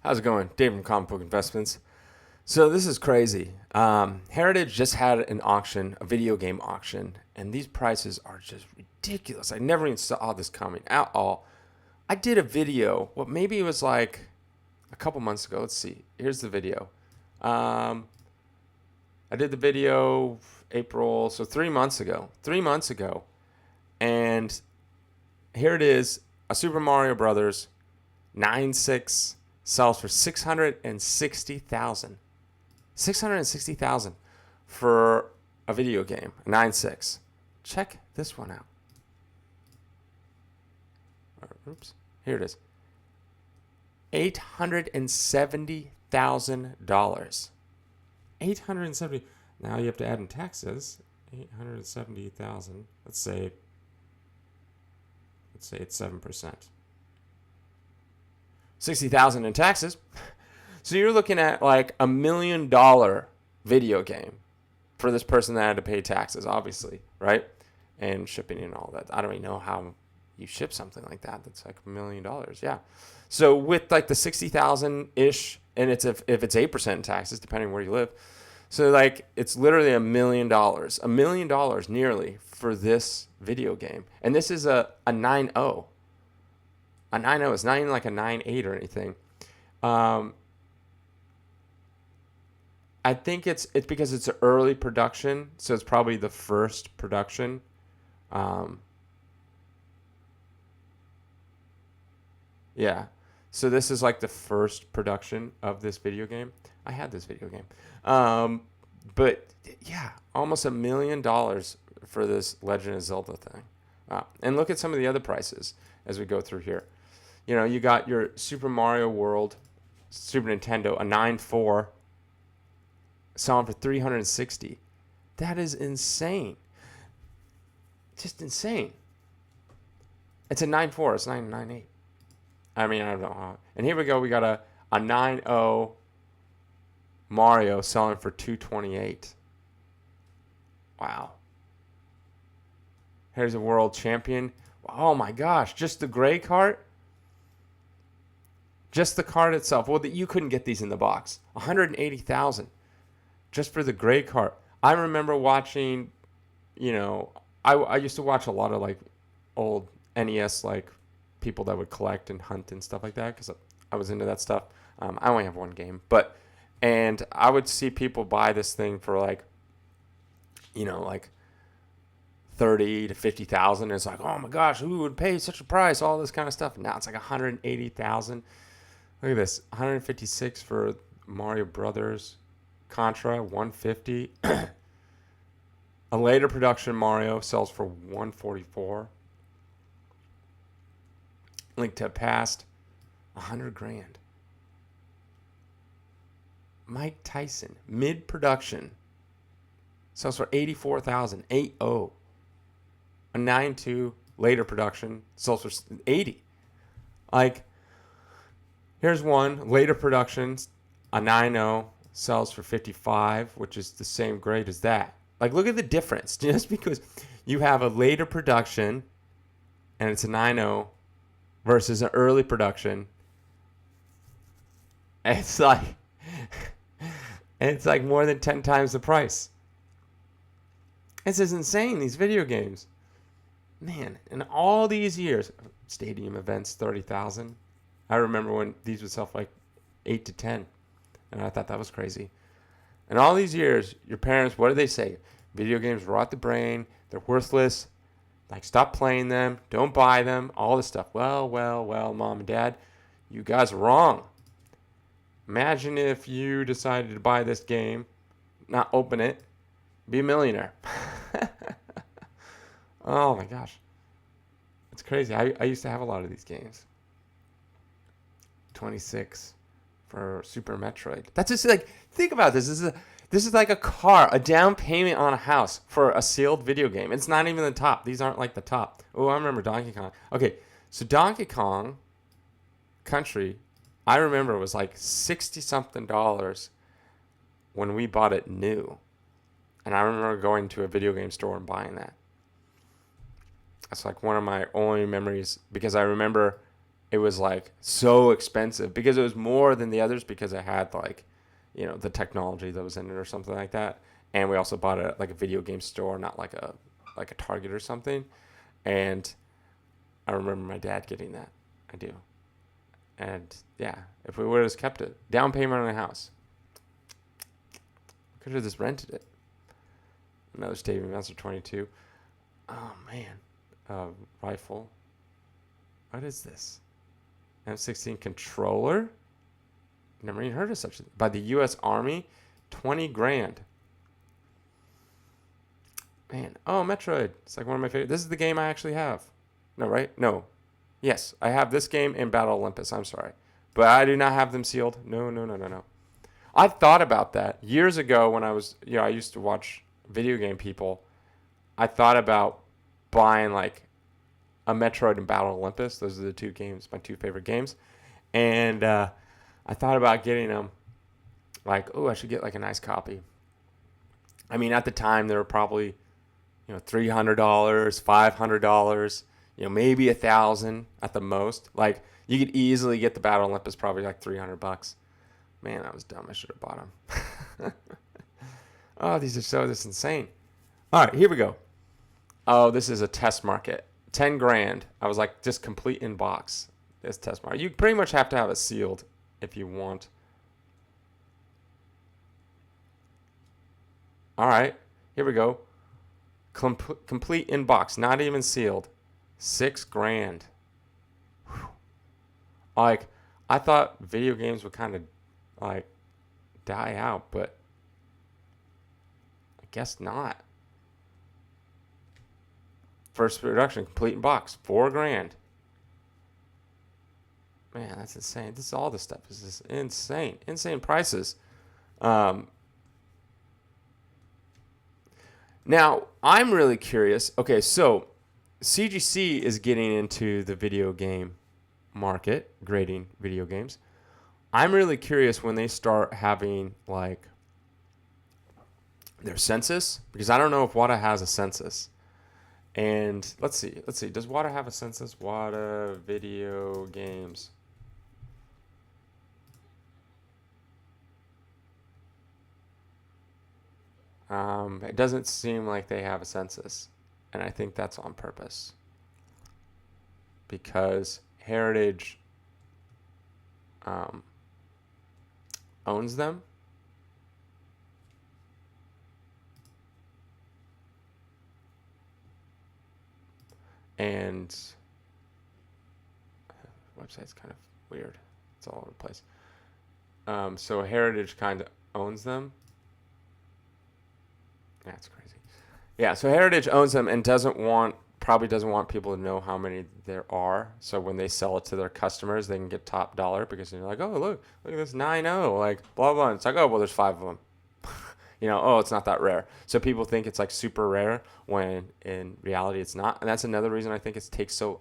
How's it going? Dave from Comic Book Investments. So this is crazy. Heritage just had an auction, a video game auction, and these prices are just ridiculous. I never even saw this coming at all. I did a video, well, maybe it was like a couple months ago. Let's see. Here's the video. I did the video April, so 3 months ago. 3 months ago. And here it is, a Super Mario Brothers 9.6 sells for 660,000. 660,000 for a video game, a 9.6. Check this one out. Oops, here it is. $870,000. 870. Now you have to add in taxes. 870,000. Let's say it's 7%. 60,000 in taxes. So you're looking at like $1 million video game for this person that had to pay taxes, obviously, right? And shipping and all that. I don't even know how you ship something like that. That's like $1 million. Yeah. So with like the 60,000 ish, and it's if it's 8% in taxes, depending where you live. So like it's literally $1 million, $1 million nearly for this video game. And this is a 9.0. A 9.0 is not even like a 9.8 or anything. I think it's because it's an early production, so it's probably the first production. Yeah. So this is like the first production of this video game. I had this video game. But yeah, almost $1 million for this Legend of Zelda thing. And look at some of the other prices as we go through here. You know, you got your Super Mario World, Super Nintendo, a 9.4, selling for 360. That is insane. Just insane. It's a 9.4. It's 9.98. I mean, I don't know how. And here we go. We got a 9.0 Mario selling for 228. Wow. Here's a world champion. Oh my gosh, just the gray cart? Just the card itself. Well, you couldn't get these in the box. 180,000 just for the gray card. I remember watching, you know, I used to watch a lot of like old NES like people that would collect and hunt and stuff like that because I was into that stuff. I only have one game, and I would see people buy this thing for like, you know, like 30 to 50,000. It's like, oh my gosh, who would pay such a price? All this kind of stuff. Now it's like 180,000. Look at this, 156 for Mario Brothers, Contra 150. A later production Mario sells for 144. Link to Past, 100 grand. Mike Tyson, mid production, sells for 84,000. 80. A 9.2 later production sells for 80. Like, here's one later production, a 9.0 sells for 55, which is the same grade as that. Like, look at the difference. Just because you have a later production and it's a 9.0 versus an early production, it's like more than 10 times the price. This is insane, these video games. Man, in all these years, stadium events, 30,000. I remember when these would sell for like 8 to 10, and I thought that was crazy. And all these years, your parents, what did they say? Video games rot the brain. They're worthless. Like, stop playing them. Don't buy them. All this stuff. Well, Mom and Dad, you guys are wrong. Imagine if you decided to buy this game, not open it, be a millionaire. Oh my gosh. It's crazy. I used to have a lot of these games. 26 for Super Metroid. That's just like, think about this. This is like a car, a down payment on a house for a sealed video game. It's not even the top. These aren't like the top. Oh, I remember Donkey Kong. Okay, so Donkey Kong Country, I remember it was like 60 something dollars when we bought it new. And I remember going to a video game store and buying that. That's like one of my only memories because I remember it was like so expensive because it was more than the others because it had like, you know, the technology that was in it or something like that. And we also bought it at like a video game store, not like a Target or something. And I remember my dad getting that. I do. And yeah, if we would have just kept it, down payment on a house, could have just rented it. Another Stadium Master 22. Oh man, rifle. What is this? M16 controller. Never even heard of such a thing. By the U.S. Army, 20 grand. Man, oh Metroid. It's like one of my favorite. This is the game I actually have. No, right? No. Yes, I have this game and Battle Olympus. I'm sorry. But I do not have them sealed. No, no, no, no, no. I thought about that years ago when I was, I used to watch video game people. I thought about buying like a Metroid and Battle Olympus. Those are the two games, my two favorite games. And I thought about getting them like, oh, I should get like a nice copy. I mean, at the time, they were probably, $300, $500, maybe $1,000 at the most. Like, you could easily get the Battle Olympus probably like $300. Man, I was dumb. I should have bought them. Oh, these are this insane. All right, here we go. Oh, this is a test market. 10 grand. I was like, just complete in box. This test market. You pretty much have to have it sealed if you want. All right, here we go. Complete in box, not even sealed. 6 grand. Whew. Like, I thought video games would kind of like die out, but I guess not. First production, complete in box, 4 grand. Man, that's insane. This is all this stuff is just insane. Insane prices. Now, I'm really curious. Okay, so CGC is getting into the video game market, grading video games. I'm really curious when they start having like their census, because I don't know if WATA has a census. And let's see. Does WATA have a census? WATA video games. It doesn't seem like they have a census, and I think that's on purpose because Heritage owns them. And the website's kind of weird. It's all over the place. So Heritage kind of owns them. That's crazy. Yeah, so Heritage owns them and probably doesn't want people to know how many there are. So when they sell it to their customers, they can get top dollar because they're like, oh, look at this 9-0, like blah, blah. And it's like, oh, well, there's 5 of them. It's not that rare. So people think it's like super rare when in reality it's not. And that's another reason I think it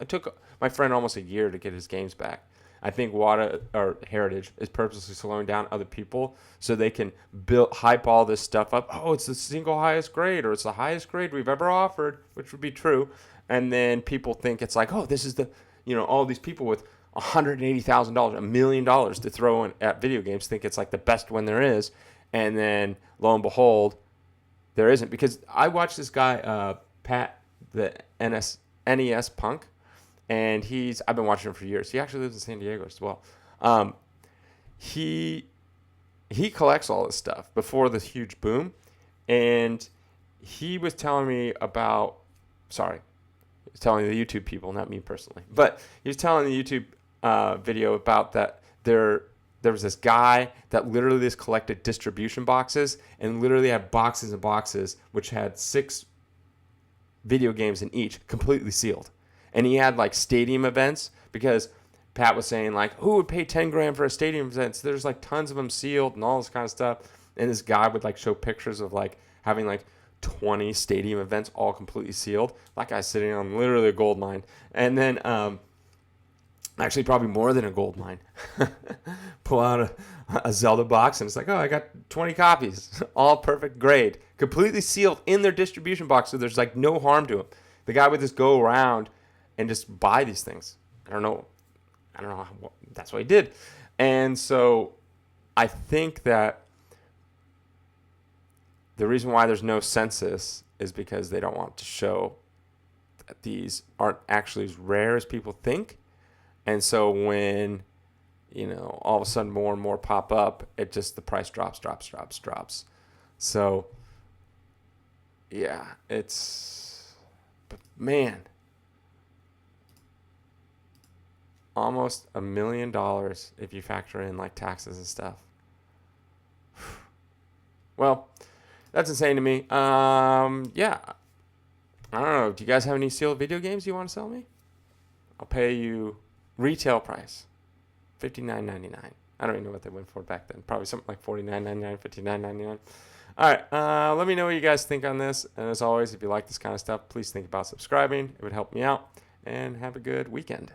took my friend almost a year to get his games back. I think WATA or Heritage is purposely slowing down other people so they can hype all this stuff up. Oh, it's the single highest grade, or it's the highest grade we've ever offered, which would be true. And then people think it's like, oh, this is all these people with $180,000, $1 million to throw in at video games think it's like the best one there is. And then lo and behold, there isn't. Because I watched this guy, Pat, the NES punk. And I've been watching him for years. He actually lives in San Diego as well. He collects all this stuff before the huge boom. And he was telling me about, he was telling the YouTube people, not me personally. But he was telling the YouTube video about that there was this guy that literally just collected distribution boxes and literally had boxes and boxes which had 6 video games in each, completely sealed. And he had like stadium events because Pat was saying like, who would pay 10 grand for a stadium event? So there's like tons of them sealed and all this kind of stuff. And this guy would like show pictures of like having like 20 stadium events all completely sealed. That guy's sitting on literally a gold mine. And then actually probably more than a gold mine. Pull out a Zelda box and it's like, oh, I got 20 copies. All perfect grade. Completely sealed in their distribution box so there's like no harm to them. The guy would just go around and just buy these things. I don't know. I don't know. That's what he did. And so I think that the reason why there's no census is because they don't want to show that these aren't actually as rare as people think. And so when, all of a sudden more and more pop up, the price drops. So, yeah, but man, almost $1 million if you factor in like taxes and stuff. Well, that's insane to me. Yeah, I don't know. Do you guys have any sealed video games you want to sell me? I'll pay you retail price, $59.99. I don't even know what they went for back then. Probably something like $49.99, $59.99. All right. Let me know what you guys think on this. And as always, if you like this kind of stuff, please think about subscribing. It would help me out. And have a good weekend.